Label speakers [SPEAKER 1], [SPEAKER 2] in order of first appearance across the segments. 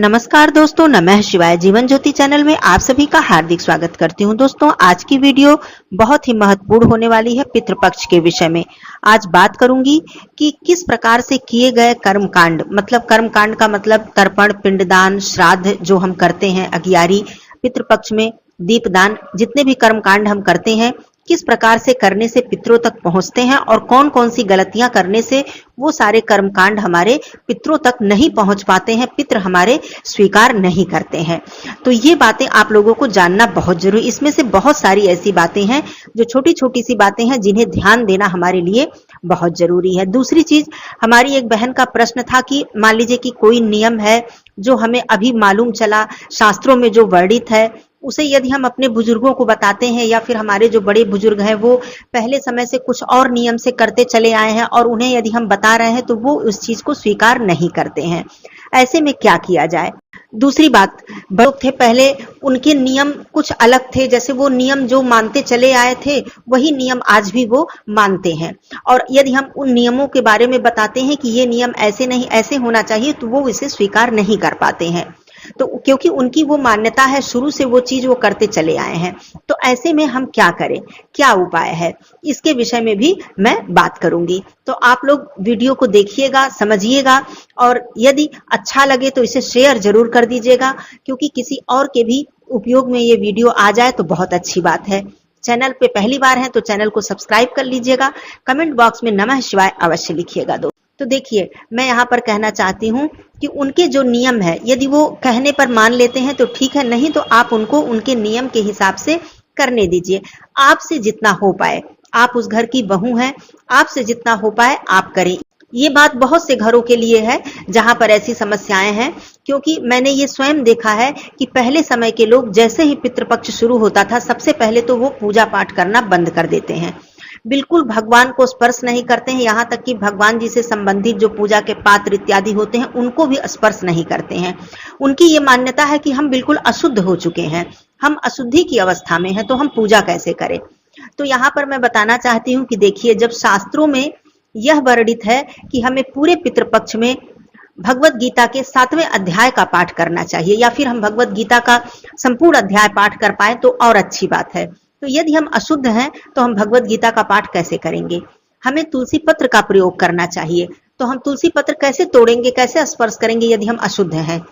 [SPEAKER 1] नमस्कार दोस्तों, नमः शिवाय। जीवन ज्योति चैनल में आप सभी का हार्दिक स्वागत करती हूं। दोस्तों, आज की वीडियो बहुत ही महत्वपूर्ण होने वाली है। पितृपक्ष के विषय में आज बात करूंगी कि किस प्रकार से किए गए कर्मकांड, मतलब कर्मकांड का मतलब तर्पण, पिंडदान, श्राद्ध जो हम करते हैं, अगियारी, पितृपक्ष में दीपदान, जितने भी कर्मकांड हम करते हैं किस प्रकार से करने से पितरों तक पहुंचते हैं और कौन कौन सी गलतियां करने से वो सारे कर्मकांड हमारे पितरों तक नहीं पहुंच पाते हैं, पितर हमारे स्वीकार नहीं करते हैं। तो ये बातें आप लोगों को जानना बहुत जरूरी। इसमें से बहुत सारी ऐसी बातें हैं जो छोटी छोटी सी बातें हैं जिन्हें ध्यान देना हमारे लिए बहुत जरूरी है। दूसरी चीज, हमारी एक बहन का प्रश्न था कि मान लीजिए कि कोई नियम है जो हमें अभी मालूम चला, शास्त्रों में जो वर्णित है उसे यदि हम अपने बुजुर्गों को बताते हैं या फिर हमारे जो बड़े बुजुर्ग हैं वो पहले समय से कुछ और नियम से करते चले आए हैं और उन्हें यदि हम बता रहे हैं तो वो उस चीज को स्वीकार नहीं करते हैं। ऐसे में क्या किया जाए? दूसरी बात, बड़े थे पहले, उनके नियम कुछ अलग थे। जैसे वो नियम जो मानते चले आए थे वही नियम आज भी वो मानते हैं, और यदि हम उन नियमों के बारे में बताते हैं कि ये नियम ऐसे नहीं ऐसे होना चाहिए तो वो इसे स्वीकार नहीं कर पाते हैं। तो क्योंकि उनकी वो मान्यता है, शुरू से वो चीज वो करते चले आए हैं। तो ऐसे में हम क्या करें, क्या उपाय है, इसके विषय में भी मैं बात करूंगी। तो आप लोग वीडियो को देखिएगा, समझिएगा, और यदि अच्छा लगे तो इसे शेयर जरूर कर दीजिएगा, क्योंकि किसी और के भी उपयोग में ये वीडियो आ जाए तो बहुत अच्छी बात है। चैनल पे पहली बार है तो चैनल को सब्सक्राइब कर लीजिएगा। कमेंट बॉक्स में नमः शिवाय अवश्य लिखिएगा। तो देखिए, मैं यहाँ पर कहना चाहती हूँ कि उनके जो नियम है यदि वो कहने पर मान लेते हैं तो ठीक है, नहीं तो आप उनको उनके नियम के हिसाब से करने दीजिए। आपसे जितना हो पाए, आप उस घर की बहू हैं, आपसे जितना हो पाए आप करें। ये बात बहुत से घरों के लिए है जहां पर ऐसी समस्याएं हैं, क्योंकि मैंने ये स्वयं देखा है कि पहले समय के लोग जैसे ही पितृपक्ष शुरू होता था सबसे पहले तो वो पूजा पाठ करना बंद कर देते हैं, बिल्कुल भगवान को स्पर्श नहीं करते हैं। यहाँ तक कि भगवान जी से संबंधित जो पूजा के पात्र इत्यादि होते हैं उनको भी स्पर्श नहीं करते हैं। उनकी ये मान्यता है कि हम बिल्कुल अशुद्ध हो चुके हैं, हम अशुद्धि की अवस्था में हैं, तो हम पूजा कैसे करें। तो यहाँ पर मैं बताना चाहती हूँ कि देखिए, जब शास्त्रों में यह वर्णित है कि हमें पूरे पितृपक्ष में भगवत गीता के 7वें अध्याय का पाठ करना चाहिए, या फिर हम भगवत गीता का संपूर्ण अध्याय पाठ कर पाए तो और अच्छी बात है। तो यदि हम अशुद्ध हैं तो हम भगवत गीता का पाठ कैसे करेंगे? हमें तुलसी पत्र का प्रयोग करना चाहिए। तो हम तुलसी पत्र कैसे तोड़ेंगे, कैसे स्पर्श करेंगे यदि हम अशुद्ध हैं?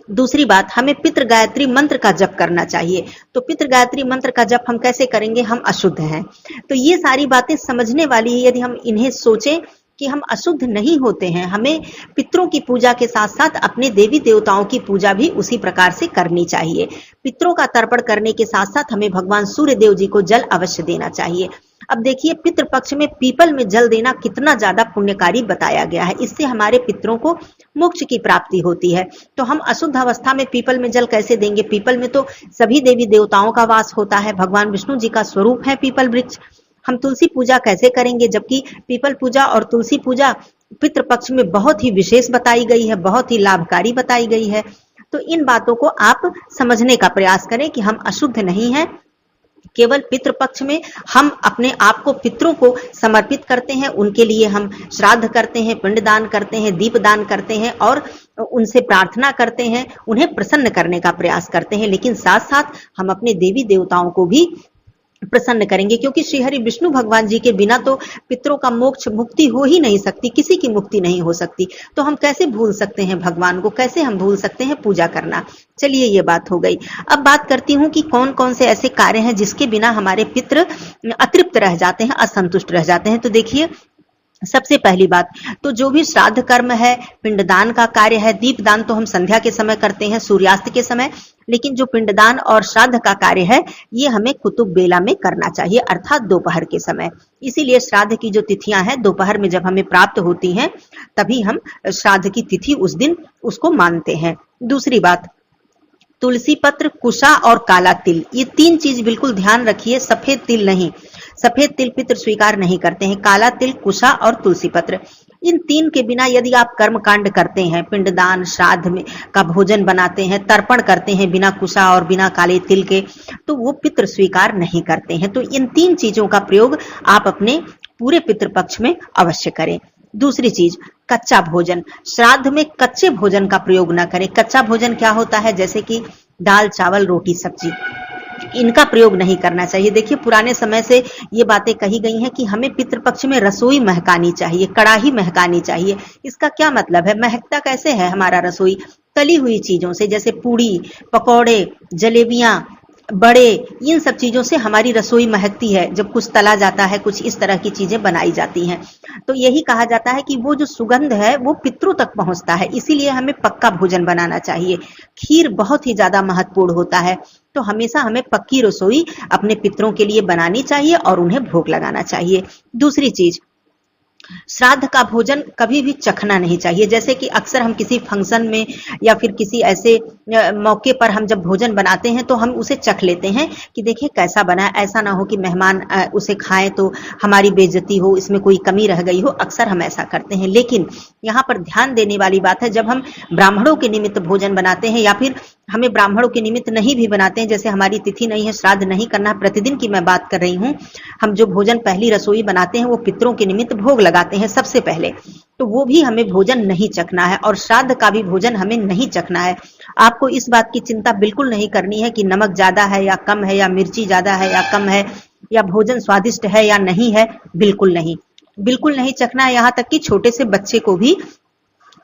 [SPEAKER 1] दूसरी बात, हमें पितृ गायत्री मंत्र का जप करना चाहिए। तो पितृ गायत्री मंत्र का जप हम कैसे करेंगे? हम अशुद्ध हैं। तो ये सारी बातें समझने वाली है। यदि हम इन्हें सोचें कि हम अशुद्ध नहीं होते हैं, हमें पितरों की पूजा के साथ साथ अपने देवी देवताओं की पूजा भी उसी प्रकार से करनी चाहिए। पितरों का तर्पण करने के साथ साथ हमें भगवान सूर्य देव जी को जल अवश्य देना चाहिए। अब देखिए, पितृपक्ष में पीपल में जल देना कितना ज्यादा पुण्यकारी बताया गया है। इससे हमारे पितरों को मोक्ष की प्राप्ति होती है। तो हम अशुद्ध अवस्था में पीपल में जल कैसे देंगे? पीपल में तो सभी देवी देवताओं का वास होता है, भगवान विष्णु जी का स्वरूप है पीपल वृक्ष। हम तुलसी पूजा कैसे करेंगे, जबकि पीपल पूजा और तुलसी पूजा पितृपक्ष में बहुत ही विशेष बताई गई है, बहुत ही लाभकारी बताई गई है। तो इन बातों को आप समझने का प्रयास करें कि हम अशुद्ध नहीं हैं। केवल पितृपक्ष में हम अपने आप को पितरों को समर्पित करते हैं, उनके लिए हम श्राद्ध करते हैं, पिंडदान करते हैं, दीपदान करते हैं और उनसे प्रार्थना करते हैं, उन्हें प्रसन्न करने का प्रयास करते हैं। लेकिन साथ साथ हम अपने देवी देवताओं को भी प्रसन्न करेंगे, क्योंकि श्री हरि विष्णु भगवान जी के बिना तो पितरों का मोक्ष मुक्ति हो ही नहीं सकती, किसी की मुक्ति नहीं हो सकती। तो हम कैसे भूल सकते हैं भगवान को, कैसे हम भूल सकते हैं पूजा करना। चलिए, ये बात हो गई। अब बात करती हूँ कि कौन कौन से ऐसे कार्य हैं जिसके बिना हमारे पितर अतृप्त रह जाते हैं, असंतुष्ट रह जाते हैं। तो देखिए, सबसे पहली बात तो जो भी श्राद्ध कर्म है, पिंडदान का कार्य है, दीपदान तो हम संध्या के समय करते हैं, सूर्यास्त के समय, लेकिन जो पिंडदान और श्राद्ध का कार्य है ये हमें कुतुब बेला में करना चाहिए, अर्थात दोपहर के समय। इसीलिए श्राद्ध की जो तिथियां हैं दोपहर में जब हमें प्राप्त होती हैं तभी हम श्राद्ध की तिथि उस दिन उसको मानते हैं। दूसरी बात, तुलसी पत्र, कुशा और काला तिल, ये तीन चीज बिल्कुल ध्यान रखिए। सफेद तिल नहीं, सफेद तिल पितृ स्वीकार नहीं करते हैं। काला तिल, कुशा और तुलसी पत्र, इन तीन के बिना यदि आप कर्मकांड करते हैं, पिंडदान, श्राद्ध में का भोजन बनाते हैं, तर्पण करते हैं बिना कुशा और बिना काले तिल के, तो वो पितृ स्वीकार नहीं करते हैं। तो इन तीन चीजों का प्रयोग आप अपने पूरे पितृपक्ष में अवश्य करें। दूसरी चीज, कच्चा भोजन। श्राद्ध में कच्चे भोजन का प्रयोग न करें। कच्चा भोजन क्या होता है? जैसे कि दाल, चावल, रोटी, सब्जी, इनका प्रयोग नहीं करना चाहिए। देखिए, पुराने समय से ये बातें कही गई हैं कि हमें पितृपक्ष में रसोई महकानी चाहिए, कड़ाही महकानी चाहिए। इसका क्या मतलब है? महकता कैसे है हमारा रसोई? तली हुई चीजों से, जैसे पूड़ी, पकौड़े, जलेबियां, बड़े, इन सब चीजों से हमारी रसोई महकती है। जब कुछ तला जाता है, कुछ इस तरह की चीजें बनाई जाती हैं, तो यही कहा जाता है कि वो जो सुगंध है वो पितरों तक पहुंचता है। इसीलिए हमें पक्का भोजन बनाना चाहिए। खीर बहुत ही ज्यादा महत्वपूर्ण होता है, तो हमेशा हमें पक्की रसोई अपने पितरों के लिए बनानी चाहिए और उन्हें भोग लगाना चाहिए। दूसरी चीज, श्राद्ध का भोजन कभी भी चखना नहीं चाहिए। जैसे कि अक्सर हम किसी फंक्शन में या फिर किसी ऐसे मौके पर हम जब भोजन बनाते हैं तो हम उसे चख लेते हैं कि देखिए कैसा बना है। ऐसा ना हो कि मेहमान उसे खाएं तो हमारी बेइज्जती हो, इसमें कोई कमी रह गई हो। अक्सर हम ऐसा करते हैं, लेकिन यहाँ पर ध्यान देने वाली बात है, जब हम ब्राह्मणों के निमित्त भोजन बनाते हैं या फिर हमें ब्राह्मणों के निमित्त नहीं भी बनाते हैं, जैसे हमारी तिथि नहीं है, श्राद्ध नहीं करना, प्रतिदिन की मैं बात कर रही हूँ, हम जो भोजन पहली रसोई बनाते हैं वो पितरों के निमित्त भोग लगाते हैं सबसे पहले, तो वो भी हमें भोजन नहीं चखना है और श्राद्ध का भी भोजन हमें नहीं चखना है। आपको इस बात की चिंता बिल्कुल नहीं करनी है कि नमक ज्यादा है या कम है, या मिर्ची ज्यादा है या कम है, या भोजन स्वादिष्ट है या नहीं है। बिल्कुल नहीं, बिल्कुल नहीं चखना है। यहाँ तक कि छोटे से बच्चे को भी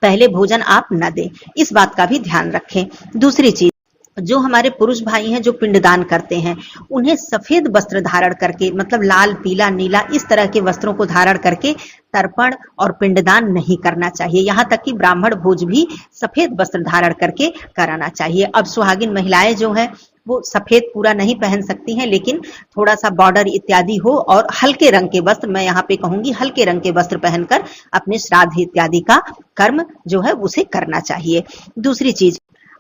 [SPEAKER 1] पहले भोजन आप न दें, इस बात का भी ध्यान रखें। दूसरी चीज, जो हमारे पुरुष भाई हैं जो पिंडदान करते हैं, उन्हें सफेद वस्त्र धारण करके, मतलब लाल, पीला, नीला, इस तरह के वस्त्रों को धारण करके तर्पण और पिंडदान नहीं करना चाहिए। यहाँ तक कि ब्राह्मण भोज भी सफेद वस्त्र धारण करके कराना चाहिए। अब सुहागिन महिलाएं जो हैं वो सफेद पूरा नहीं पहन सकती हैं, लेकिन थोड़ा सा बॉर्डर इत्यादि हो और हल्के रंग के वस्त्र, मैं यहाँ पे कहूंगी हल्के रंग के वस्त्र पहनकर अपने श्राद्ध इत्यादि का कर्म जो है उसे करना चाहिए। दूसरी चीज,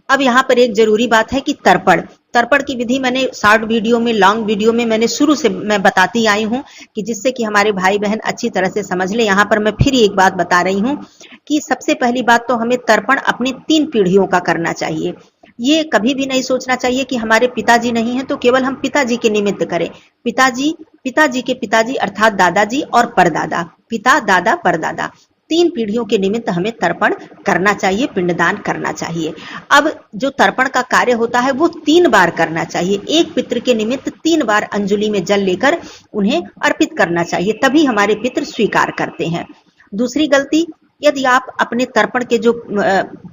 [SPEAKER 1] अब यहाँ पर एक जरूरी बात है कि तर्पण की विधि मैंने शॉर्ट वीडियो में, लॉन्ग वीडियो में मैंने शुरू से मैं बताती आई हूँ कि जिससे कि हमारे भाई बहन अच्छी तरह से समझ ले। यहाँ पर मैं फिर एक बात बता रही हूँ कि सबसे पहली बात तो हमें तर्पण अपनी 3 पीढ़ियों का करना चाहिए। ये कभी भी नहीं सोचना चाहिए कि हमारे पिताजी नहीं है तो केवल हम पिताजी के निमित्त करें। पिताजी के पिताजी अर्थात दादाजी और परदादा, पिता, दादा, परदादा, 3 पीढ़ियों के निमित्त हमें तर्पण करना चाहिए, पिंडदान करना चाहिए। अब जो तर्पण का कार्य होता है वो 3 बार करना चाहिए। एक पितृ के निमित्त 3 बार अंजुलि में जल लेकर उन्हें अर्पित करना चाहिए, तभी हमारे पितृ स्वीकार करते हैं। दूसरी गलती, यदि आप अपने तर्पण के जो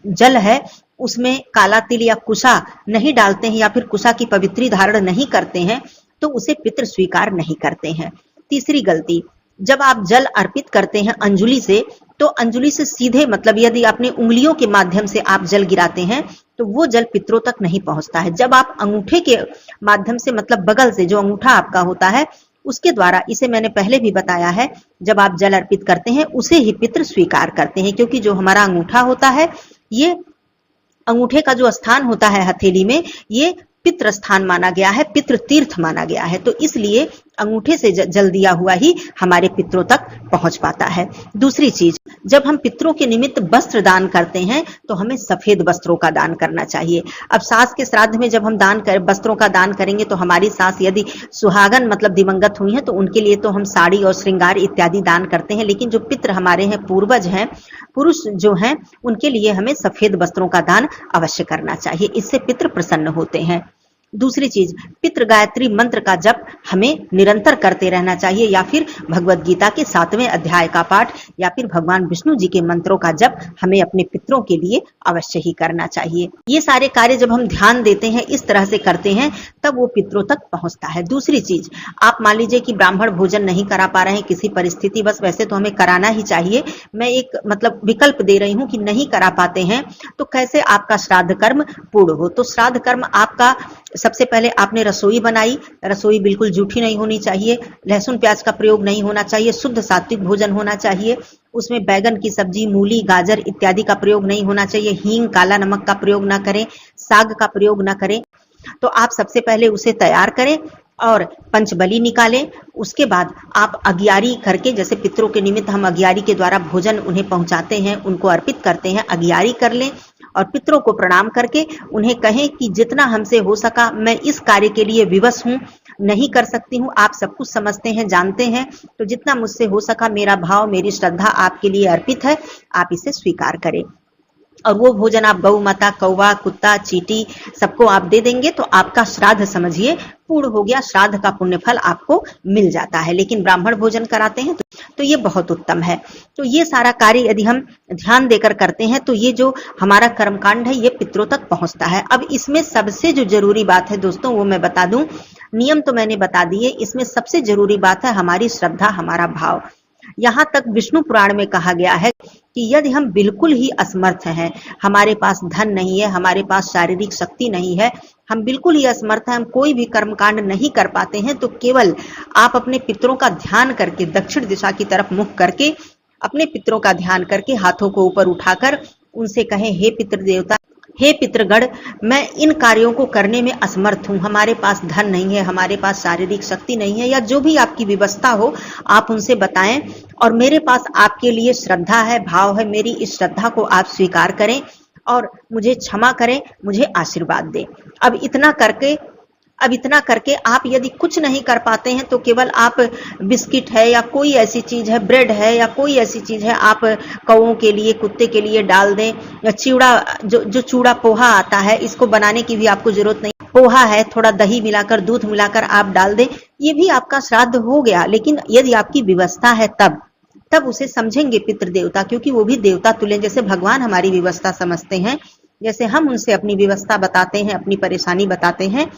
[SPEAKER 1] जल है उसमें काला तिल या कुशा नहीं डालते हैं या फिर कुशा की पवित्री धारण नहीं करते हैं तो उसे पितृ स्वीकार नहीं करते हैं। तीसरी गलती, जब आप जल अर्पित करते हैं अंजुलि से, तो अंजुलि से सीधे, मतलब यदि अपने उंगलियों के माध्यम से आप जल गिराते हैं तो वो जल पितरों तक नहीं पहुंचता है। जब आप अंगूठे के माध्यम से, मतलब बगल से जो अंगूठा आपका होता है उसके द्वारा, इसे मैंने पहले भी बताया है, जब आप जल अर्पित करते हैं उसे ही पितृ स्वीकार करते हैं, क्योंकि जो हमारा अंगूठा होता है, ये अंगूठे का जो स्थान होता है हथेली में, ये पितृ स्थान माना गया है, पितृ तीर्थ माना गया है, तो इसलिए अंगूठे से जल दिया हुआ ही हमारे पितरों तक पहुंच पाता है। दूसरी चीज, जब हम पितरों के निमित्त वस्त्र दान करते हैं तो हमें सफेद वस्त्रों का दान करना चाहिए। अब सास के श्राद्ध में जब हम वस्त्रों का दान करेंगे तो हमारी सास यदि सुहागन मतलब दिवंगत हुई हैं तो उनके लिए तो हम साड़ी और श्रृंगार इत्यादि दान करते हैं, लेकिन जो पितृ हमारे हैं, पूर्वज हैं, पुरुष जो हैं, उनके लिए हमें सफेद वस्त्रों का दान अवश्य करना चाहिए। इससे पितृ प्रसन्न होते हैं। दूसरी चीज, पितृ गायत्री मंत्र का जप हमें निरंतर करते रहना चाहिए, या फिर भगवत गीता के 7वें अध्याय का पाठ, या फिर भगवान विष्णु जी के मंत्रों का जप हमें अपने पितरों के लिए अवश्य ही करना चाहिए। ये सारे कार्य जब हम ध्यान देते हैं, इस तरह से करते हैं, तब वो पितरों तक पहुंचता है। दूसरी चीज, आप मान लीजिए कि ब्राह्मण भोजन नहीं करा पा रहे हैं किसी परिस्थिति, बस वैसे तो हमें कराना ही चाहिए, मैं एक मतलब विकल्प दे रही हूं कि नहीं करा पाते हैं तो कैसे आपका श्राद्ध कर्म पूर्ण हो। तो श्राद्ध कर्म आपका, सबसे पहले आपने रसोई बनाई, रसोई बिल्कुल जूठी नहीं होनी चाहिए, लहसुन प्याज का प्रयोग नहीं होना चाहिए, शुद्ध सात्विक भोजन होना चाहिए, उसमें बैगन की सब्जी, मूली, गाजर इत्यादि का प्रयोग नहीं होना चाहिए, हींग, काला नमक का प्रयोग ना करें, साग का प्रयोग ना करें। तो आप सबसे पहले उसे तैयार करें और पंचबली निकालें। उसके बाद आप अगियारी करके, जैसे पितरों के निमित्त हम अगियारी के द्वारा भोजन उन्हें पहुंचाते हैं, उनको अर्पित करते हैं, अगियारी कर लें और पितरों को प्रणाम करके उन्हें कहें कि जितना हमसे हो सका मैं इस कार्य के लिए विवश हूं, नहीं कर सकती हूँ, आप सब कुछ समझते हैं, जानते हैं, तो जितना मुझसे हो सका मेरा भाव, मेरी श्रद्धा आपके लिए अर्पित है, आप इसे स्वीकार करें। और वो भोजन आप गौ माता, कौवा, कुत्ता, चींटी सबको आप दे देंगे तो आपका श्राद्ध समझिए पूर्ण हो गया, श्राद्ध का पुण्य फल आपको मिल जाता है। लेकिन ब्राह्मण भोजन कराते हैं तो ये बहुत उत्तम है। तो ये सारा कार्य यदि हम ध्यान देकर करते हैं तो ये जो हमारा कर्मकांड है ये पितरों तक पहुंचता है। अब इसमें सबसे जो जरूरी बात है दोस्तों वो मैं बता दूं, नियम तो मैंने बता दिए, इसमें सबसे जरूरी बात है हमारी श्रद्धा, हमारा भाव। यहाँ तक विष्णु पुराण में कहा गया है कि यदि हम बिल्कुल ही असमर्थ हैं, हमारे पास धन नहीं है, हमारे पास शारीरिक शक्ति नहीं है, हम बिल्कुल ही असमर्थ हैं, हम कोई भी कर्मकांड नहीं कर पाते हैं, तो केवल आप अपने पितरों का ध्यान करके, दक्षिण दिशा की तरफ मुख करके, अपने पितरों का ध्यान करके, हाथों को ऊपर उठाकर उनसे कहें, हे पितृ देवता, हे पितृगण, मैं इन कार्यों को करने में असमर्थ हूँ, हमारे पास धन नहीं है, हमारे पास शारीरिक शक्ति नहीं है, या जो भी आपकी व्यवस्था हो आप उनसे बताएं, और मेरे पास आपके लिए श्रद्धा है, भाव है, मेरी इस श्रद्धा को आप स्वीकार करें और मुझे क्षमा करें, मुझे आशीर्वाद दें। अब इतना करके आप यदि कुछ नहीं कर पाते हैं तो केवल आप बिस्किट है या कोई ऐसी चीज है, ब्रेड है या कोई ऐसी चीज है, आप कौओं के लिए, कुत्ते के लिए डाल दें, या चिवड़ा, जो चूड़ा पोहा आता है, इसको बनाने की भी आपको जरूरत नहीं, पोहा है, थोड़ा दही मिलाकर, दूध मिलाकर आप डाल दें, ये भी आपका श्राद्ध हो गया। लेकिन यदि आपकी व्यवस्था है तब उसे समझेंगे पितृ देवता, क्योंकि वो भी देवता तुल्य, जैसे भगवान हमारी व्यवस्था समझते हैं, जैसे हम उनसे अपनी व्यवस्था बताते हैं, अपनी परेशानी बताते हैं,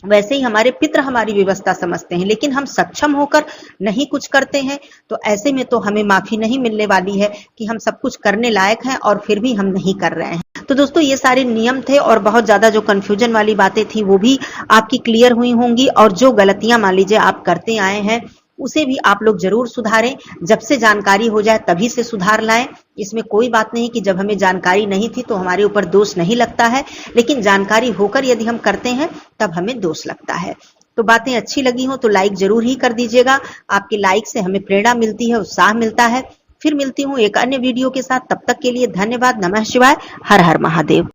[SPEAKER 1] वैसे ही हमारे पितृ हमारी व्यवस्था समझते हैं। लेकिन हम सक्षम होकर नहीं कुछ करते हैं तो ऐसे में तो हमें माफी नहीं मिलने वाली है कि हम सब कुछ करने लायक हैं और फिर भी हम नहीं कर रहे हैं। तो दोस्तों ये सारे नियम थे और बहुत ज्यादा जो कंफ्यूजन वाली बातें थी वो भी आपकी क्लियर हुई होंगी, और जो गलतियां मान लीजिए आप करते आए हैं उसे भी आप लोग जरूर सुधारें। जब से जानकारी हो जाए तभी से सुधार लाएं। इसमें कोई बात नहीं कि जब हमें जानकारी नहीं थी तो हमारे ऊपर दोष नहीं लगता है, लेकिन जानकारी होकर यदि हम करते हैं तब हमें दोष लगता है। तो बातें अच्छी लगी हो तो लाइक जरूर ही कर दीजिएगा। आपके लाइक से हमें प्रेरणा मिलती है, उत्साह मिलता है। फिर मिलती हूँ एक अन्य वीडियो के साथ, तब तक के लिए धन्यवाद। नमः शिवाय, हर हर महादेव।